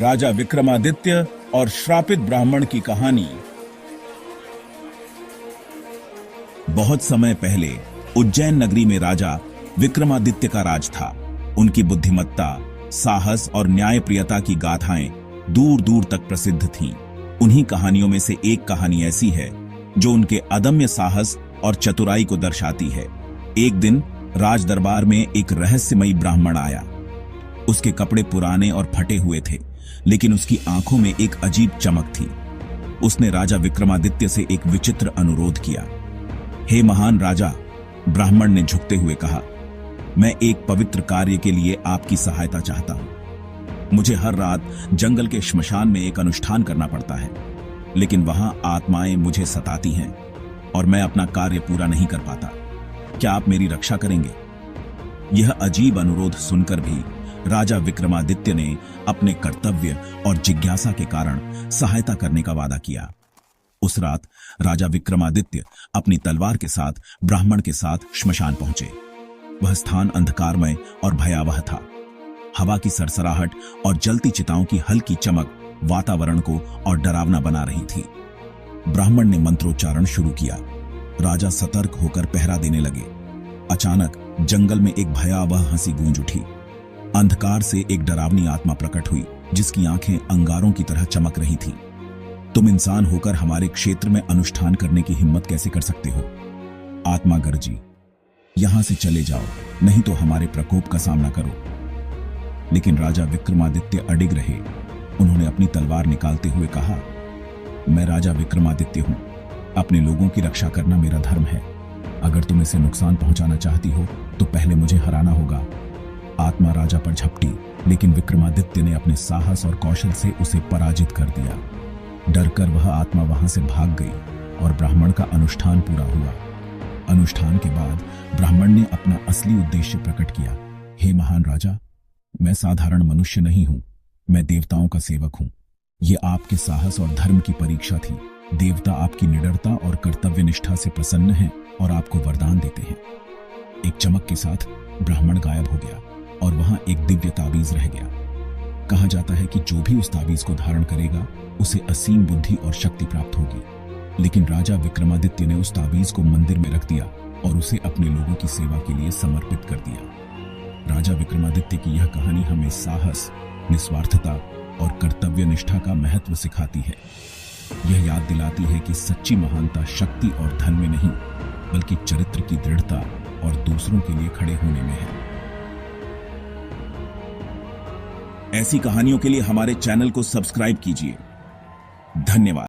राजा विक्रमादित्य और श्रापित ब्राह्मण की कहानी। बहुत समय पहले उज्जैन नगरी में राजा विक्रमादित्य का राज था। उनकी बुद्धिमत्ता, साहस और न्यायप्रियता की गाथाएं दूर दूर तक प्रसिद्ध थीं। उन्हीं कहानियों में से एक कहानी ऐसी है जो उनके अदम्य साहस और चतुराई को दर्शाती है। एक दिन राज दरबार में एक रहस्यमयी ब्राह्मण आया। उसके कपड़े पुराने और फटे हुए थे, लेकिन उसकी आंखों में एक अजीब चमक थी। उसने राजा विक्रमादित्य से एक विचित्र अनुरोध किया। हे महान राजा, ब्राह्मण ने झुकते हुए कहा, मैं एक पवित्र कार्य के लिए आपकी सहायता चाहता हूं। मुझे हर रात जंगल के श्मशान में एक अनुष्ठान करना पड़ता है, लेकिन वहां आत्माएं मुझे सताती हैं और मैं अपना कार्य पूरा नहीं कर पाता। क्या आप मेरी रक्षा करेंगे? यह अजीब अनुरोध सुनकर भी राजा विक्रमादित्य ने अपने कर्तव्य और जिज्ञासा के कारण सहायता करने का वादा किया। उस रात राजा विक्रमादित्य अपनी तलवार के साथ ब्राह्मण के साथ श्मशान पहुंचे। वह स्थान अंधकारमय और भयावह था। हवा की सरसराहट और जलती चिताओं की हल्की चमक वातावरण को और डरावना बना रही थी। ब्राह्मण ने मंत्रोच्चारण शुरू किया। राजा सतर्क होकर पहरा देने लगे। अचानक जंगल में एक भयावह हंसी गूंज उठी। अंधकार से एक डरावनी आत्मा प्रकट हुई, जिसकी आंखें अंगारों की तरह चमक रही थीं। तुम इंसान होकर हमारे क्षेत्र में अनुष्ठान करने की हिम्मत कैसे कर सकते हो? आत्मा गरजी, यहां से चले जाओ, नहीं तो हमारे प्रकोप का सामना करो। लेकिन राजा विक्रमादित्य अडिग रहे। उन्होंने अपनी तलवार निकालते हुए कहा, मैं राजा विक्रमादित्य हूं। अपने लोगों की रक्षा करना मेरा धर्म है। अगर तुम इसे नुकसान पहुंचाना चाहती हो तो पहले मुझे हराना होगा। आत्मा राजा पर झपटी, लेकिन विक्रमादित्य ने अपने साहस और कौशल से उसे पराजित कर दिया। डरकर वह आत्मा वहां से भाग गई और ब्राह्मण का अनुष्ठान पूरा हुआ। अनुष्ठान के बाद ब्राह्मण ने अपना असली उद्देश्य प्रकट किया। हे महान राजा, मैं साधारण मनुष्य नहीं हूं, मैं देवताओं का सेवक हूं। यह आपके साहस और धर्म की परीक्षा थी। देवता आपकी निडरता और कर्तव्य निष्ठा से प्रसन्न हैं और आपको वरदान देते हैं। एक चमक के साथ ब्राह्मण गायब हो गया और वहां एक दिव्य ताबीज रह गया। कहा जाता है कि जो भी उस ताबीज को धारण करेगा उसे असीम बुद्धि और शक्ति प्राप्त होगी। लेकिन राजा विक्रमादित्य ने उस ताबीज को मंदिर में रख दिया और उसे अपने लोगों की सेवा के लिए समर्पित कर दिया। राजा विक्रमादित्य की यह कहानी हमें साहस, निस्वार्थता और कर्तव्य निष्ठा का महत्व सिखाती है। यह याद दिलाती है कि सच्ची महानता शक्ति और धन में नहीं, बल्कि चरित्र की दृढ़ता और दूसरों के लिए खड़े होने में है। ऐसी कहानियों के लिए हमारे चैनल को सब्सक्राइब कीजिए। धन्यवाद।